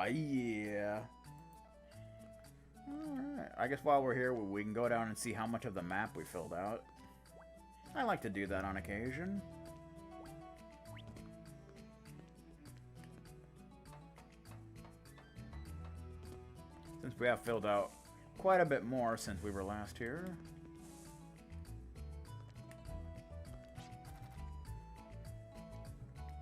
Oh, yeah. Alright, I guess while we're here, we can go down and see how much of the map we filled out. I like to do that on occasion. Since we have filled out quite a bit more since we were last here.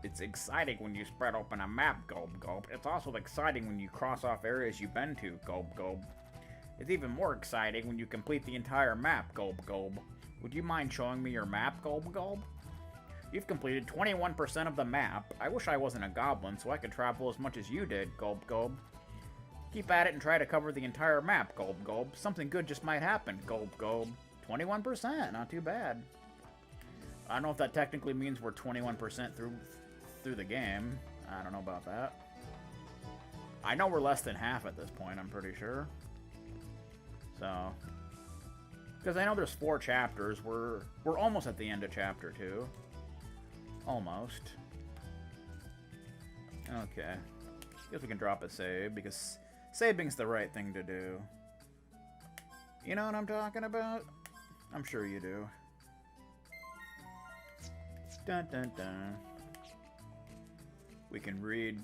It's exciting when you spread open a map, Gulp Gulp. It's also exciting when you cross off areas you've been to, Gulp Gulp. It's even more exciting when you complete the entire map, Gulp Gulp. Would you mind showing me your map, Gulp Gulp? You've completed 21% of the map. I wish I wasn't a goblin so I could travel as much as you did, Gulp Gulp. Keep at it and try to cover the entire map, Gulp Gulp. Something good just might happen, Gulp Gulp. 21%, not too bad. I don't know if that technically means we're 21% through the game. I don't know about that. I know we're less than half at this point, I'm pretty sure. So, because I know there's 4 chapters, we're almost at the end of chapter 2. Almost. Okay. Guess we can drop a save, because saving's the right thing to do. You know what I'm talking about? I'm sure you do. Dun dun dun. We can read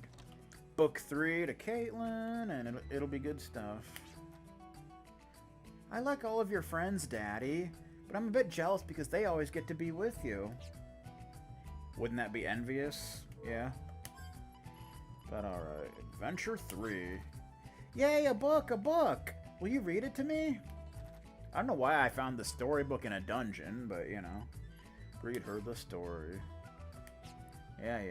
book 3 to Caitlin, and it'll be good stuff. I like all of your friends, Daddy, but I'm a bit jealous because they always get to be with you. Wouldn't that be envious? Yeah. But alright. Adventure 3. Yay, a book! A book! Will you read it to me? I don't know why I found the storybook in a dungeon, but, you know. Read her the story. Yeah.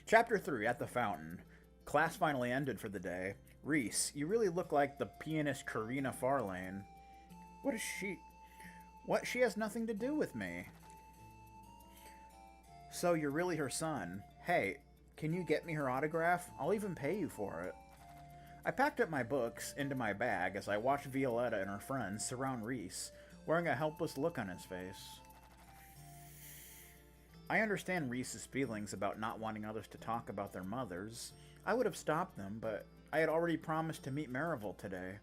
Chapter 3, at the fountain. Class finally ended for the day. Reese, you really look like the pianist Karina Farlane. What is she... What? She has nothing to do with me. So you're really her son. Hey, can you get me her autograph? I'll even pay you for it. I packed up my books into my bag as I watched Violetta and her friends surround Reese, wearing a helpless look on his face. I understand Reese's feelings about not wanting others to talk about their mothers. I would have stopped them, but I had already promised to meet Marival today.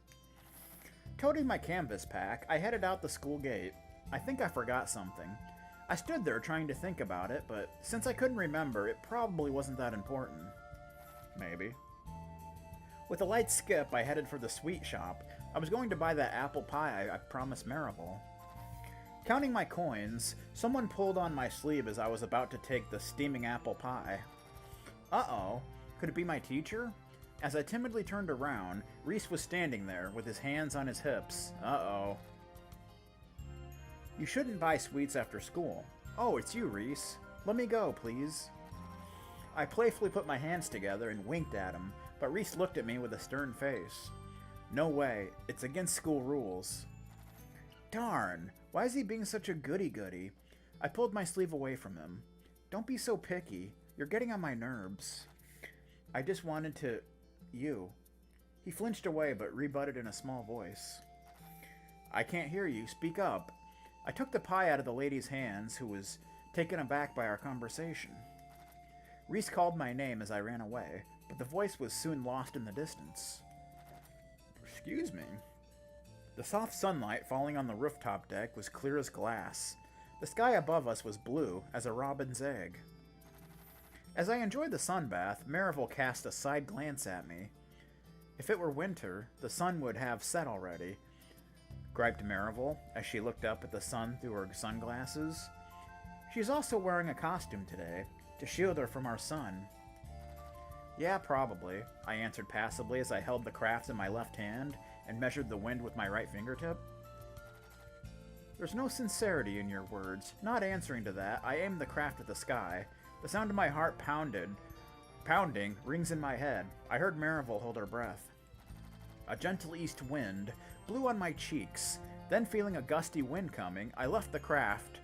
Toting my canvas pack, I headed out the school gate. I think I forgot something. I stood there trying to think about it, but since I couldn't remember, it probably wasn't that important. Maybe. With a light skip, I headed for the sweet shop. I was going to buy that apple pie I promised Marival. Counting my coins, someone pulled on my sleeve as I was about to take the steaming apple pie. Uh-oh. Could it be my teacher? As I timidly turned around, Reese was standing there with his hands on his hips. Uh-oh. You shouldn't buy sweets after school. Oh, it's you, Reese. Let me go, please. I playfully put my hands together and winked at him, but Reese looked at me with a stern face. No way. It's against school rules. Darn. Why is he being such a goody-goody? I pulled my sleeve away from him. Don't be so picky. You're getting on my nerves. I just wanted to... you. He flinched away but rebutted in a small voice. I can't hear you. Speak up. I took the pie out of the lady's hands, who was taken aback by our conversation. Reese called my name as I ran away, but the voice was soon lost in the distance. Excuse me. The soft sunlight falling on the rooftop deck was clear as glass. The sky above us was blue as a robin's egg. As I enjoyed the sun bath, Marival cast a side glance at me. If it were winter, the sun would have set already, griped Marival as she looked up at the sun through her sunglasses. She's also wearing a costume today, to shield her from our sun. Yeah, probably, I answered passively as I held the craft in my left hand and measured the wind with my right fingertip. There's no sincerity in your words. Not answering to that, I aimed the craft at the sky. The sound of my heart pounding rings in my head. I heard Marival hold her breath. A gentle east wind blew on my cheeks. Then, feeling a gusty wind coming, I let the craft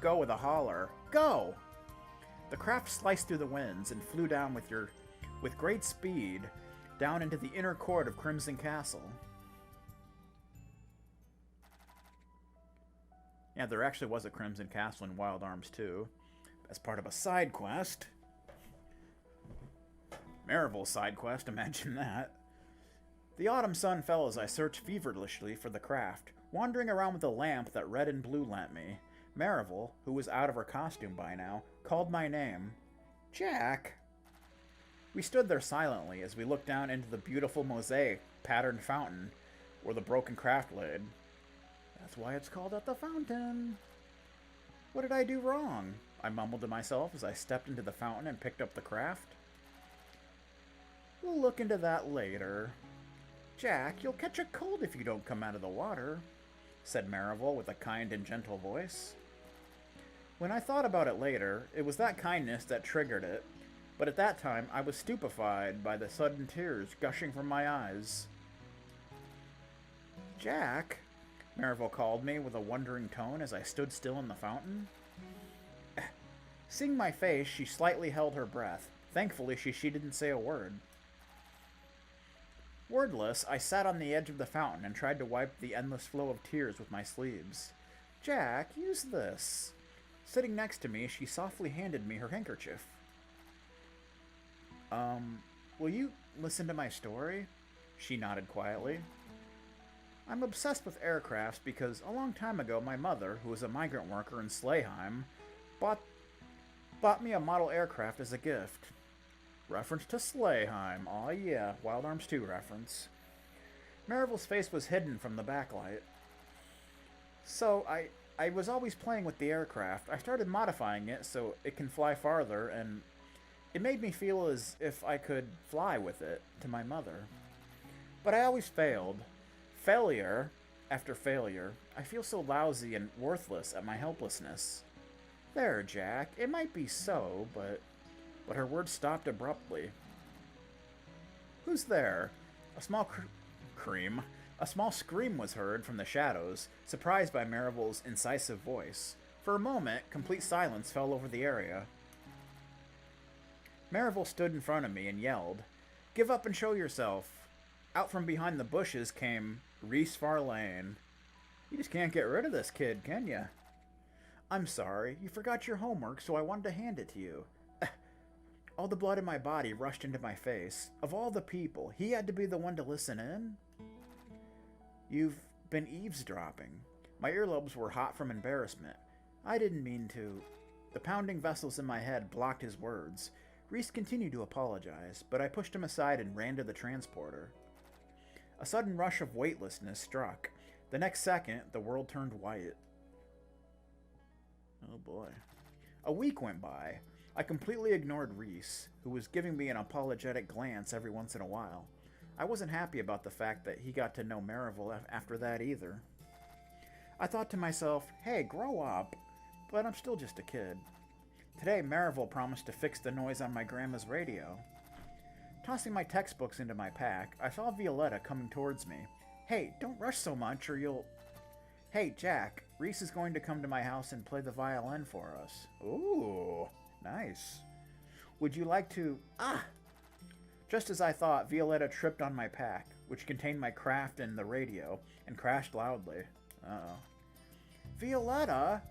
go with a holler. Go! The craft sliced through the winds and flew down with great speed down into the inner court of Crimson Castle. Yeah, there actually was a Crimson Castle in Wild Arms 2, as part of a side quest. Marivol's side quest, imagine that. The autumn sun fell as I searched feverishly for the craft, wandering around with a lamp that red and blue lent me. Marivol, who was out of her costume by now, called my name. Jack! We stood there silently as we looked down into the beautiful mosaic patterned fountain where the broken craft laid. That's why it's called at the fountain. What did I do wrong? I mumbled to myself as I stepped into the fountain and picked up the craft. We'll look into that later. Jack, you'll catch a cold if you don't come out of the water, said Marivol with a kind and gentle voice. When I thought about it later, it was that kindness that triggered it, but at that time I was stupefied by the sudden tears gushing from my eyes. Jack, Marivol called me with a wondering tone as I stood still in the fountain. Seeing my face, she slightly held her breath. Thankfully, she didn't say a word. Wordless, I sat on the edge of the fountain and tried to wipe the endless flow of tears with my sleeves. Jack, use this. Sitting next to me, she softly handed me her handkerchief. Will you listen to my story? She nodded quietly. I'm obsessed with aircrafts because a long time ago my mother, who was a migrant worker in Slayheim, bought me a model aircraft as a gift. Reference to Slayheim. Aw yeah, Wild Arms 2 reference. Marivol's face was hidden from the backlight. So, I was always playing with the aircraft. I started modifying it so it can fly farther, and it made me feel as if I could fly with it to my mother. But I always failed. Failure after failure. I feel so lousy and worthless at my helplessness. There, Jack. It might be so, but her words stopped abruptly. Who's there? A small A small scream was heard from the shadows, surprised by Marivol's incisive voice. For a moment, complete silence fell over the area. Marivol stood in front of me and yelled, Give up and show yourself. Out from behind the bushes came Reese Farlane. You just can't get rid of this kid, can ya? I'm sorry, you forgot your homework, so I wanted to hand it to you. All the blood in my body rushed into my face. Of all the people, he had to be the one to listen in? You've been eavesdropping. My earlobes were hot from embarrassment. I didn't mean to. The pounding vessels in my head blocked his words. Reese continued to apologize, but I pushed him aside and ran to the transporter. A sudden rush of weightlessness struck. The next second, the world turned white. Oh boy. A week went by. I completely ignored Reese, who was giving me an apologetic glance every once in a while. I wasn't happy about the fact that he got to know Marivol after that either. I thought to myself, hey, grow up, but I'm still just a kid. Today, Marivol promised to fix the noise on my grandma's radio. Tossing my textbooks into my pack, I saw Violetta coming towards me. Hey, don't rush so much or you'll... Hey, Jack, Reese is going to come to my house and play the violin for us. Ooh, nice. Would you like to... Just as I thought, Violetta tripped on my pack, which contained my craft and the radio, and crashed loudly. Uh-oh. Violetta?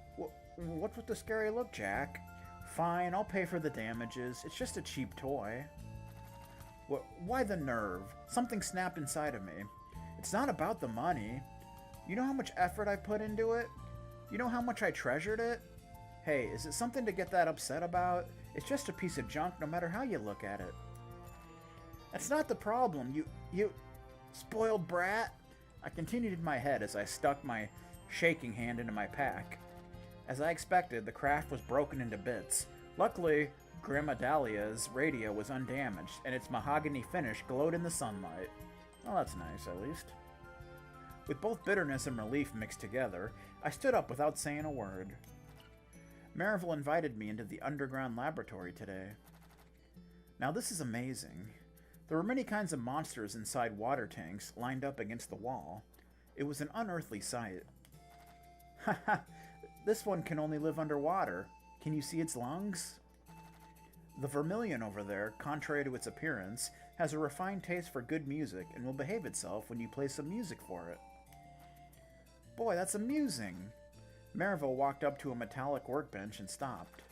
What's with the scary look, Jack? Fine, I'll pay for the damages. It's just a cheap toy. Why the nerve? Something snapped inside of me. It's not about the money. You know how much effort I put into it? You know how much I treasured it? Hey, is it something to get that upset about? It's just a piece of junk no matter how you look at it. That's not the problem, you spoiled brat. I continued in my head as I stuck my shaking hand into my pack. As I expected, the craft was broken into bits. Luckily, Grandma Dahlia's radio was undamaged, and its mahogany finish glowed in the sunlight. Well, that's nice, at least. With both bitterness and relief mixed together, I stood up without saying a word. Marivol invited me into the underground laboratory today. Now this is amazing. There were many kinds of monsters inside water tanks lined up against the wall. It was an unearthly sight. Haha, this one can only live underwater. Can you see its lungs? The vermilion over there, contrary to its appearance, has a refined taste for good music and will behave itself when you play some music for it. Boy, that's amusing. Maryville walked up to a metallic workbench and stopped.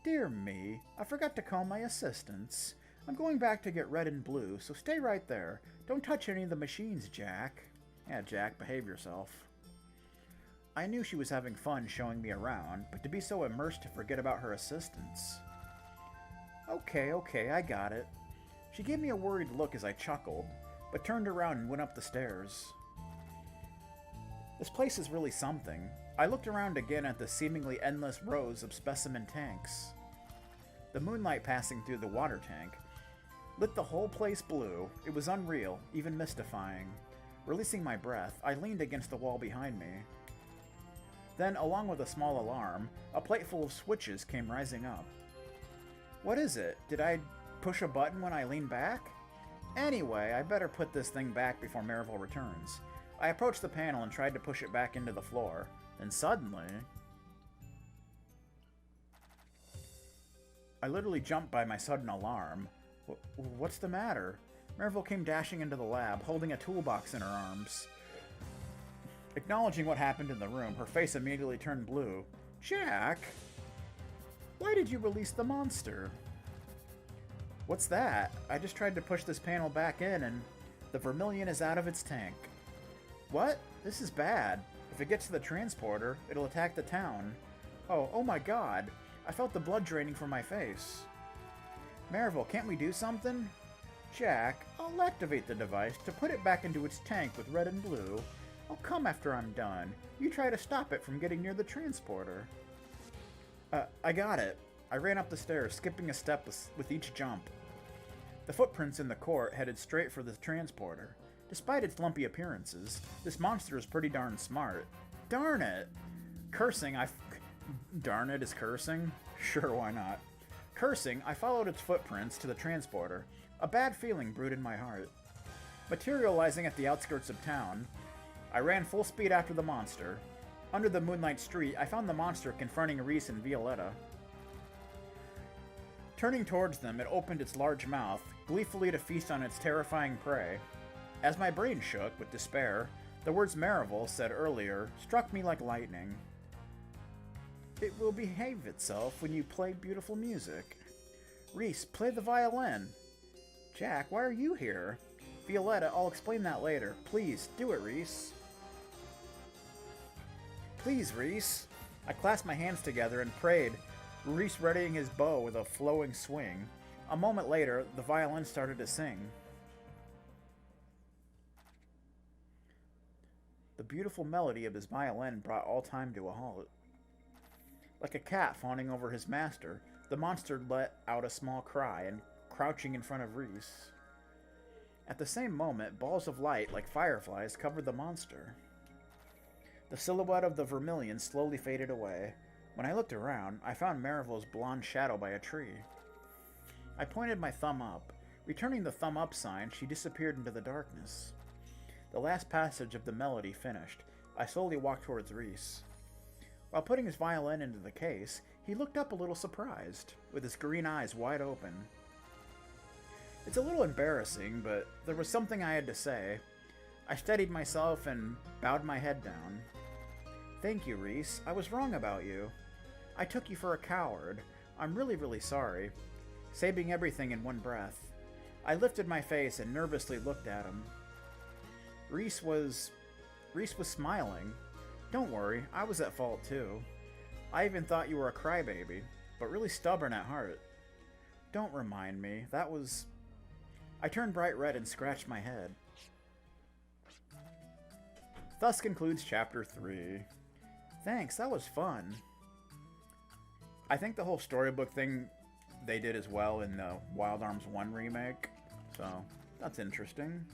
Dear me, I forgot to call my assistants. I'm going back to get red and blue, so stay right there. Don't touch any of the machines, Jack. Yeah, Jack, behave yourself. I knew she was having fun showing me around, but to be so immersed to forget about her assistants. Okay, I got it. She gave me a worried look as I chuckled, but turned around and went up the stairs. This place is really something. I looked around again at the seemingly endless rows of specimen tanks. The moonlight passing through the water tank lit the whole place blue. It was unreal, even mystifying. Releasing my breath, I leaned against the wall behind me. Then, along with a small alarm, a plate full of switches came rising up. What is it? Did I push a button when I leaned back? Anyway, I better put this thing back before Maryville returns. I approached the panel and tried to push it back into the floor. Then suddenly... I literally jumped by my sudden alarm. What's the matter? Maryville came dashing into the lab, holding a toolbox in her arms. Acknowledging what happened in the room, her face immediately turned blue. Jack! Why did you release the monster? What's that? I just tried to push this panel back in and the vermilion is out of its tank. What? This is bad. If it gets to the transporter, it'll attack the town. Oh my god. I felt the blood draining from my face. Maryville, can't we do something? Jack, I'll activate the device to put it back into its tank with red and blue. I'll come after I'm done. You try to stop it from getting near the transporter. I got it. I ran up the stairs, skipping a step with each jump. The footprints in the court headed straight for the transporter. Despite its lumpy appearances, this monster is pretty darn smart. Darn it! Cursing, Darn it is cursing? Sure, why not? Cursing, I followed its footprints to the transporter. A bad feeling brewed in my heart. Materializing at the outskirts of town, I ran full speed after the monster. Under the moonlight street, I found the monster confronting Reese and Violetta. Turning towards them, it opened its large mouth, gleefully to feast on its terrifying prey. As my brain shook with despair, the words Maryville said earlier struck me like lightning. It will behave itself when you play beautiful music. Reese, play the violin. Jack, why are you here? Violetta, I'll explain that later. Please, do it, Reese. Please, Reese. I clasped my hands together and prayed, Reese readying his bow with a flowing swing. A moment later, the violin started to sing. The beautiful melody of his violin brought all time to a halt. Like a cat fawning over his master, the monster let out a small cry and crouching in front of Reese. At the same moment, balls of light like fireflies covered the monster. The silhouette of the vermilion slowly faded away. When I looked around, I found Maryville's blonde shadow by a tree. I pointed my thumb up. Returning the thumb up sign, she disappeared into the darkness. The last passage of the melody finished. I slowly walked towards Reese. While putting his violin into the case, he looked up a little surprised, with his green eyes wide open. It's a little embarrassing, but there was something I had to say. I steadied myself and bowed my head down. Thank you, Reese. I was wrong about you. I took you for a coward. I'm really, really sorry. Saving everything in one breath. I lifted my face and nervously looked at him. Reese was smiling. Don't worry, I was at fault too. I even thought you were a crybaby, but really stubborn at heart. Don't remind me, that was... I turned bright red and scratched my head. Thus concludes Chapter 3. Thanks, that was fun. I think the whole storybook thing they did as well in the Wild Arms 1 remake, so that's interesting.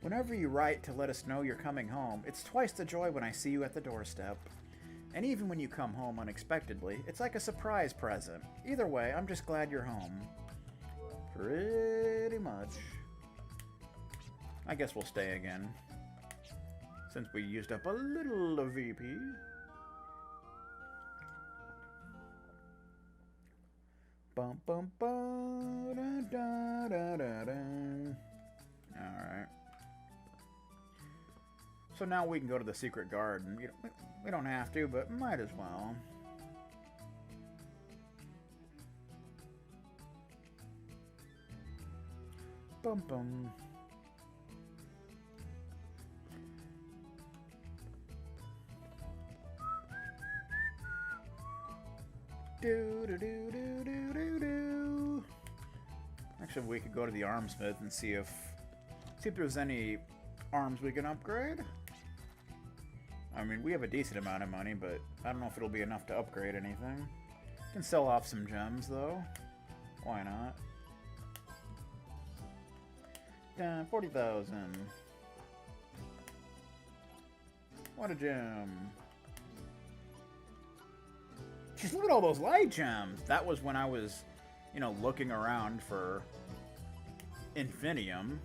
Whenever you write to let us know you're coming home, it's twice the joy when I see you at the doorstep. And even when you come home unexpectedly, it's like a surprise present. Either way, I'm just glad you're home. Pretty much. I guess we'll stay again, since we used up a little of VP. Bum bum bum da da da da da. Alright. So now we can go to the secret garden. We don't have to, but might as well. Bum bum. Do do do do do do do. Actually, we could go to the armsmith and see if there's any arms we can upgrade. I mean, we have a decent amount of money, but I don't know if it'll be enough to upgrade anything. Can sell off some gems though. Why not? 40,000. What a gem. Just look at all those light gems. That was when I was, you know, looking around for Infinium.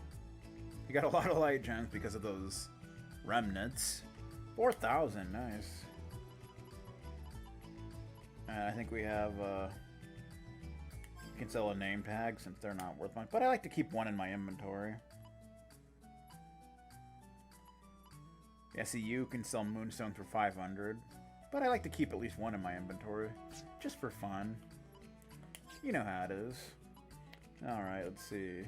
You got a lot of light gems because of those remnants. 4,000, nice. And I think we have, you can sell a name tag since they're not worth much. But I like to keep one in my inventory. Yeah, see, you can sell moonstones for 500. But I like to keep at least one in my inventory. Just for fun. You know how it is. Alright, let's see.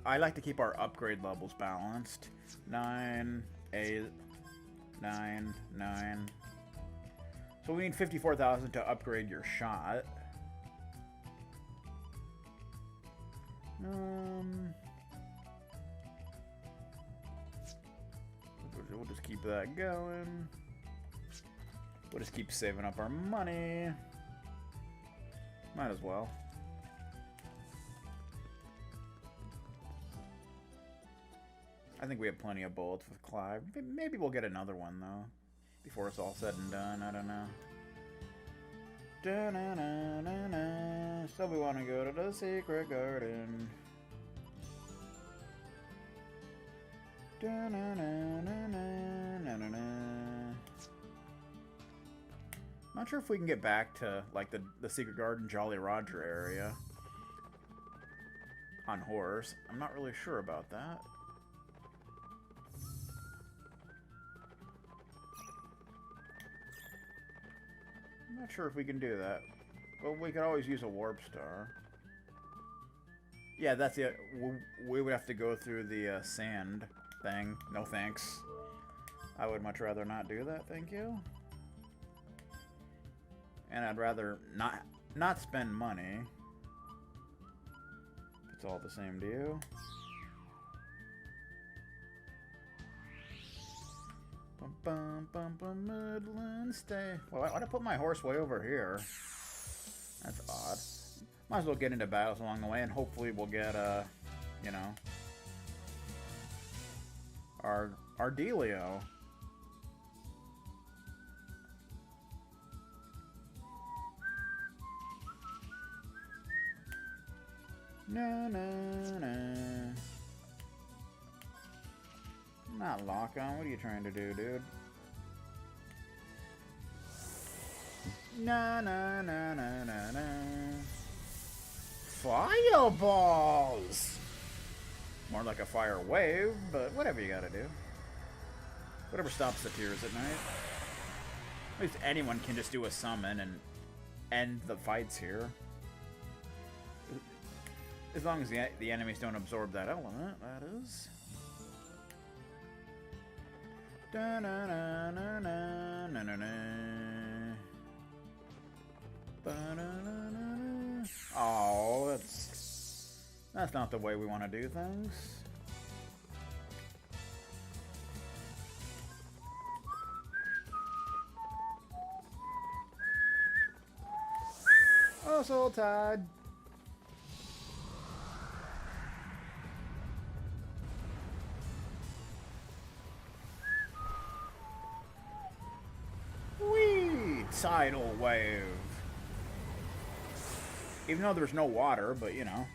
I like to keep our upgrade levels balanced. 9, 8, 9, 9. So we need 54,000 to upgrade your shot. We'll just keep that going. We'll just keep saving up our money. Might as well. I think we have plenty of bullets with Clive. Maybe we'll get another one, though. Before it's all said and done. I don't know. Da-na-na-na-na. So we want to go to the secret garden. Da-na-na-na-na-na-na. Not sure if we can get back to, like, the secret garden Jolly Roger area. On horse. I'm not really sure about that. I'm not sure if we can do that. But we could always use a warp star. Yeah, that's it. We would have to go through the sand thing. No thanks. I would much rather not do that, thank you. And I'd rather not spend money. If it's all the same to you. Bum bum bum bum Midland stay. Well, why'd I put my horse way over here? That's odd. Might as well get into battles along the way, and hopefully we'll get you know, our Delio. No, no, no. Not lock on. What are you trying to do, dude? No, no, no, no, no, no. Fireballs! More like a fire wave, but whatever you gotta do. Whatever stops the tears at night. At least anyone can just do a summon and end the fights here. As long as the enemies don't absorb that element, that is. Oh, that's not the way we want to do things. Oh, Soul Tide. Tidal wave. Even though there's no water, but you know.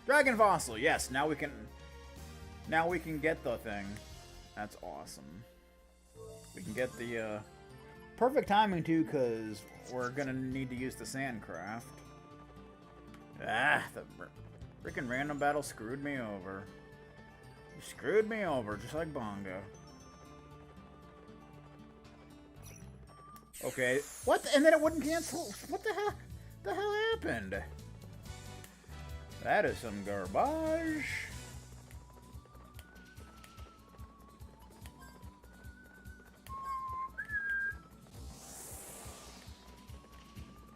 Dragon fossil. Yes, now we can get the thing. That's awesome. We can get the perfect timing too, because we're gonna need to use the Sandcraft. Ah, the freaking random battle screwed me over. You screwed me over, just like Bongo. Okay, what? And then it wouldn't cancel? What the hell? The hell happened? That is some garbage.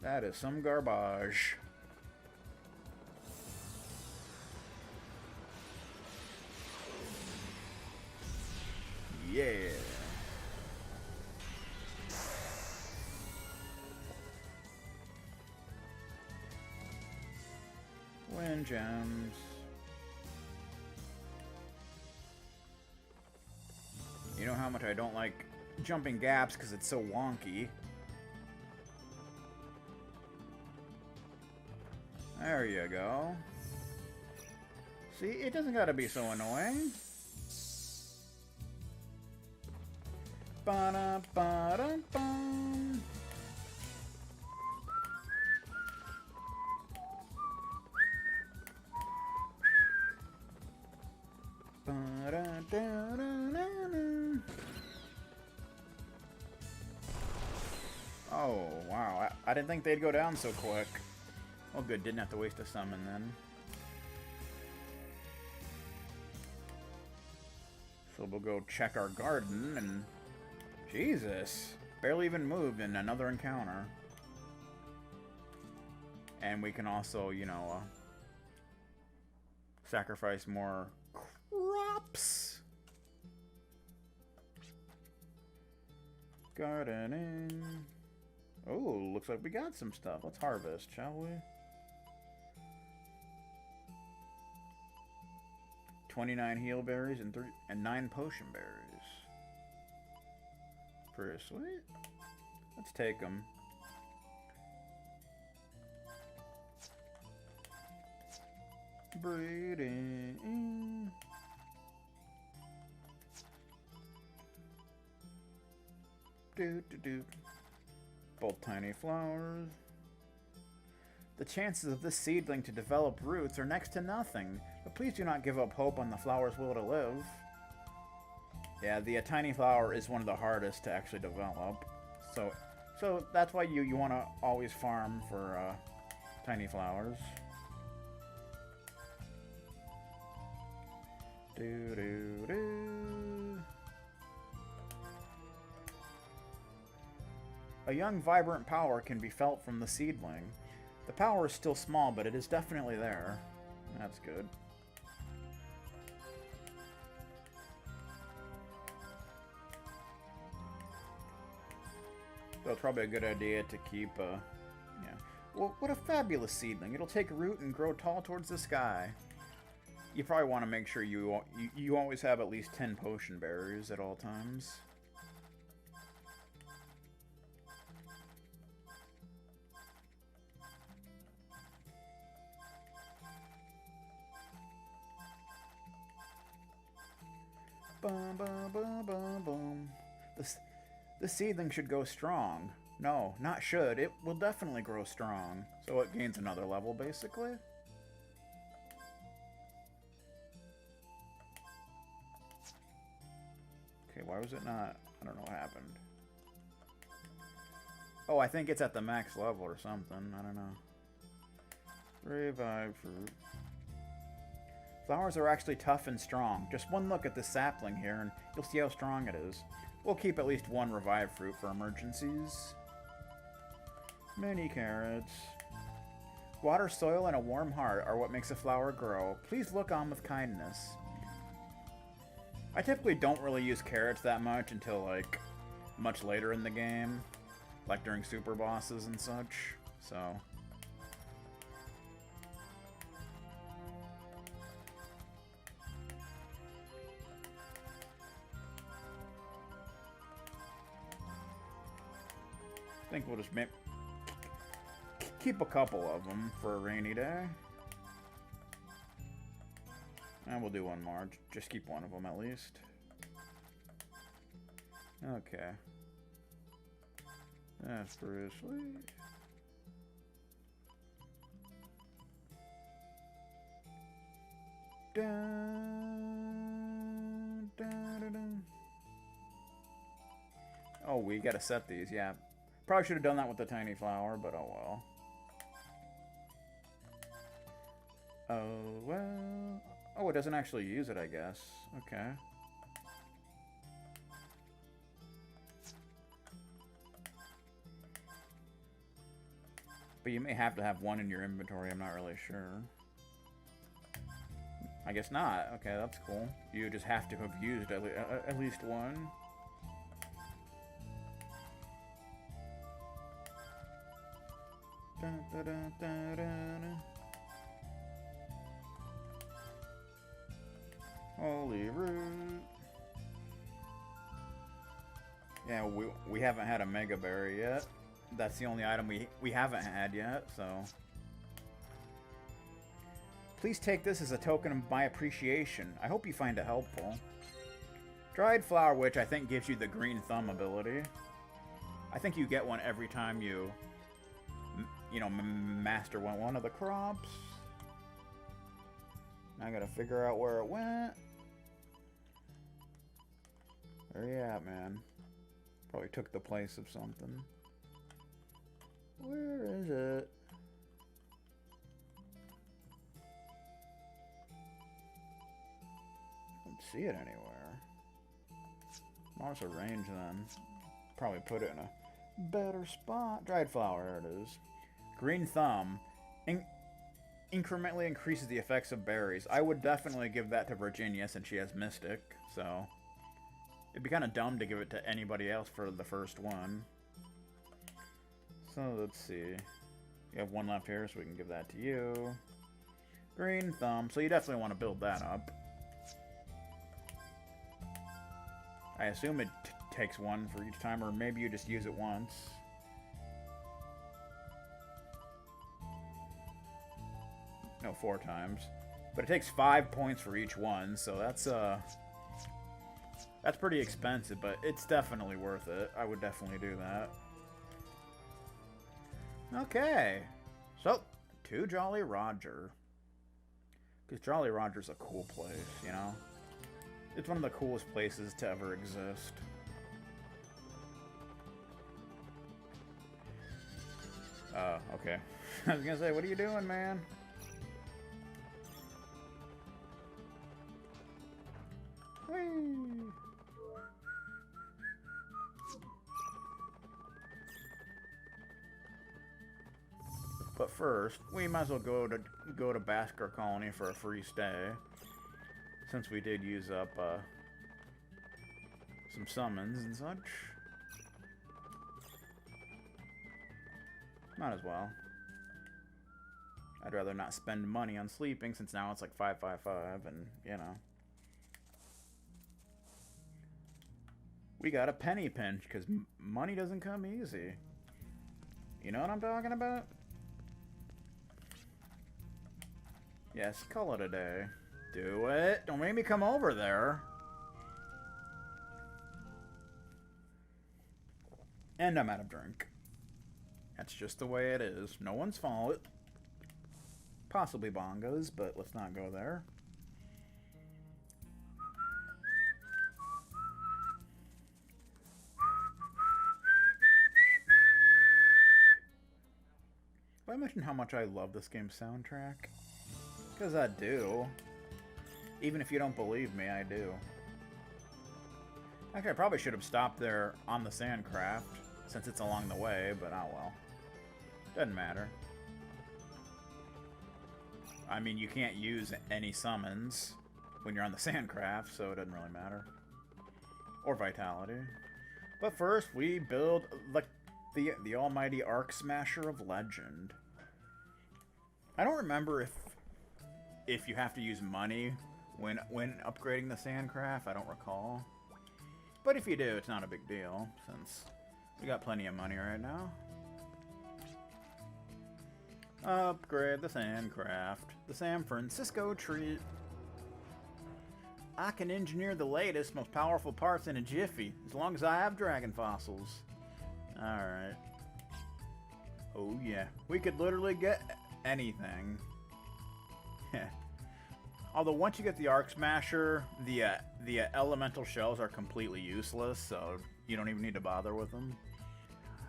That is some garbage. Yeah. Wind gems. You know how much I don't like jumping gaps because it's so wonky. There you go. See, it doesn't gotta be so annoying. Ba-da-ba-da-bum. Oh, wow. I didn't think they'd go down so quick. Oh, good. Didn't have to waste a summon then. So we'll go check our garden and... Jesus! Barely even moved in another encounter. And we can also, you know, sacrifice more crops. Gardening. Oh, looks like we got some stuff. Let's harvest, shall we? 29 heal berries and 9 potion berries. Pretty sweet. Let's take them. Breeding. Do. Both tiny flowers. The chances of this seedling to develop roots are next to nothing, but please do not give up hope on the flower's will to live. Yeah, the tiny flower is one of the hardest to actually develop. So that's why you want to always farm for tiny flowers. A young, vibrant power can be felt from the seedling. The power is still small, but it is definitely there. That's good. So it's probably a good idea to keep, yeah. Well, what a fabulous seedling. It'll take root and grow tall towards the sky. You probably want to make sure you always have at least 10 potion berries at all times. Bum, bum, bum, bum, bum. The seedling should go strong. No, not should. It will definitely grow strong. So it gains another level, basically. Okay, why was it not? I don't know what happened. Oh, I think it's at the max level or something. I don't know. Revive fruit. Flowers are actually tough and strong. Just one look at this sapling here and you'll see how strong it is. We'll keep at least one revive fruit for emergencies. Mini carrots. Water, soil, and a warm heart are what makes a flower grow. Please look on with kindness. I typically don't really use carrots that much until, like, much later in the game. Like during super bosses and such. So... I think we'll just keep a couple of them for a rainy day. And we'll do one more. Just keep one of them at least. Okay. That's pretty sweet. Dun. Oh, we gotta set these, yeah. Probably should have done that with the tiny flower, but oh well. Oh, well... Oh, it doesn't actually use it, I guess. Okay. But you may have to have one in your inventory, I'm not really sure. I guess not. Okay, that's cool. You just have to have used at least one. Dun, dun, dun, dun, dun. Holy root. Yeah, we haven't had a Mega Berry yet. That's the only item we haven't had yet, so... Please take this as a token of my appreciation. I hope you find it helpful. Dried Flower Witch, I think, gives you the green thumb ability. I think you get one every time you know, master one of the crops. Now I gotta figure out where it went. Where you at, man? Probably took the place of something. Where is it? I don't see it anywhere. Mark's a range then. Probably put it in a better spot. Dried flower, there it is. Green thumb. Incrementally increases the effects of berries. I would definitely give that to Virginia since she has Mystic, so... It'd be kind of dumb to give it to anybody else for the first one. So, let's see. You have one left here, so we can give that to you. Green thumb. So you definitely want to build that up. I assume it takes one for each time, or maybe you just use it once. No, 4 times. But it takes 5 points for each one, so that's pretty expensive, but it's definitely worth it. I would definitely do that. Okay. So, to Jolly Roger. Because Jolly Roger's a cool place, you know? It's one of the coolest places to ever exist. Okay. I was gonna say, what are you doing, man? Whee! But first, we might as well go to Basker Colony for a free stay, since we did use up some summons and such. Might as well. I'd rather not spend money on sleeping, since now it's like 555, and you know. We got a penny pinch, because money doesn't come easy. You know what I'm talking about? Yes, call it a day. Do it. Don't make me come over there. And I'm out of drink. That's just the way it is. No one's fault. Possibly Bongo's, but let's not go there. Have I mentioned how much I love this game's soundtrack? Because I do. Even if you don't believe me, I do. Actually, I probably should have stopped there on the Sandcraft, since it's along the way, but oh well. Doesn't matter. I mean, you can't use any summons when you're on the Sandcraft, so it doesn't really matter. Or Vitality. But first, we build the almighty Arc Smasher of Legend. I don't remember if you have to use money when upgrading the Sandcraft. I don't recall. But if you do, it's not a big deal, since we got plenty of money right now. Upgrade the Sandcraft. The San Francisco treat. I can engineer the latest, most powerful parts in a jiffy, as long as I have dragon fossils. Alright. Oh yeah. We could literally get anything. Although once you get the Arc Smasher, the elemental shells are completely useless, so you don't even need to bother with them.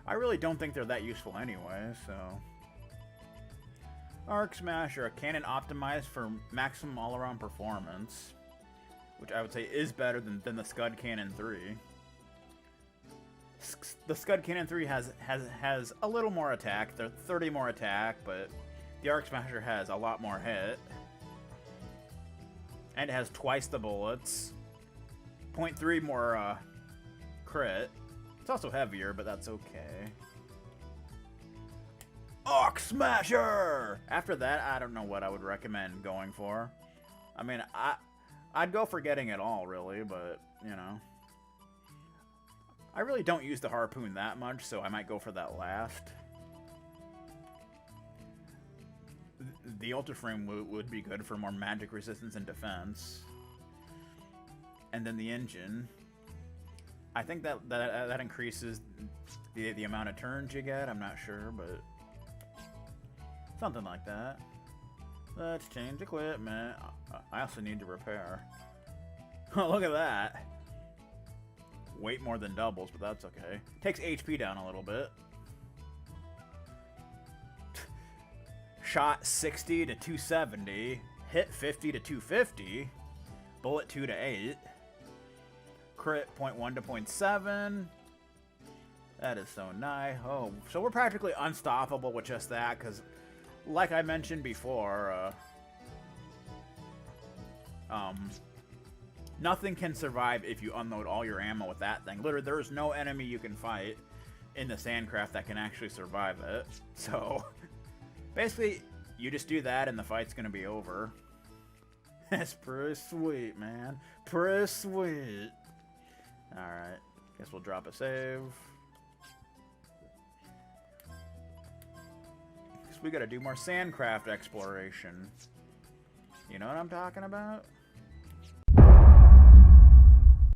I really don't think they're that useful anyway, so... Arc Smasher, a cannon optimized for maximum all-around performance, which I would say is better than the Scud Cannon 3. The Scud Cannon 3 has a little more attack, 30 more attack, but the Arc Smasher has a lot more hit. And it has twice the bullets. 0.3 more crit. It's also heavier, but that's okay. Arc Smasher! After that, I don't know what I would recommend going for. I mean, I'd go for getting it all, really, but, you know. I really don't use the Harpoon that much, so I might go for that last. The Ultra Frame would be good for more magic resistance and defense. And then the engine. I think that increases the amount of turns you get. I'm not sure, but something like that. Let's change equipment. I also need to repair. Oh, look at that. Weight more than doubles, but that's okay. Takes HP down a little bit. Shot 60 to 270. Hit 50 to 250. Bullet 2 to 8. Crit 0.1 to 0.7. That is so nice. Oh, so we're practically unstoppable with just that, because like I mentioned before, nothing can survive if you unload all your ammo with that thing. Literally, there is no enemy you can fight in the Sandcraft that can actually survive it. So, basically, you just do that and the fight's gonna be over. That's pretty sweet, man. Pretty sweet. Alright, guess we'll drop a save. Guess we gotta do more Sandcraft exploration. You know what I'm talking about?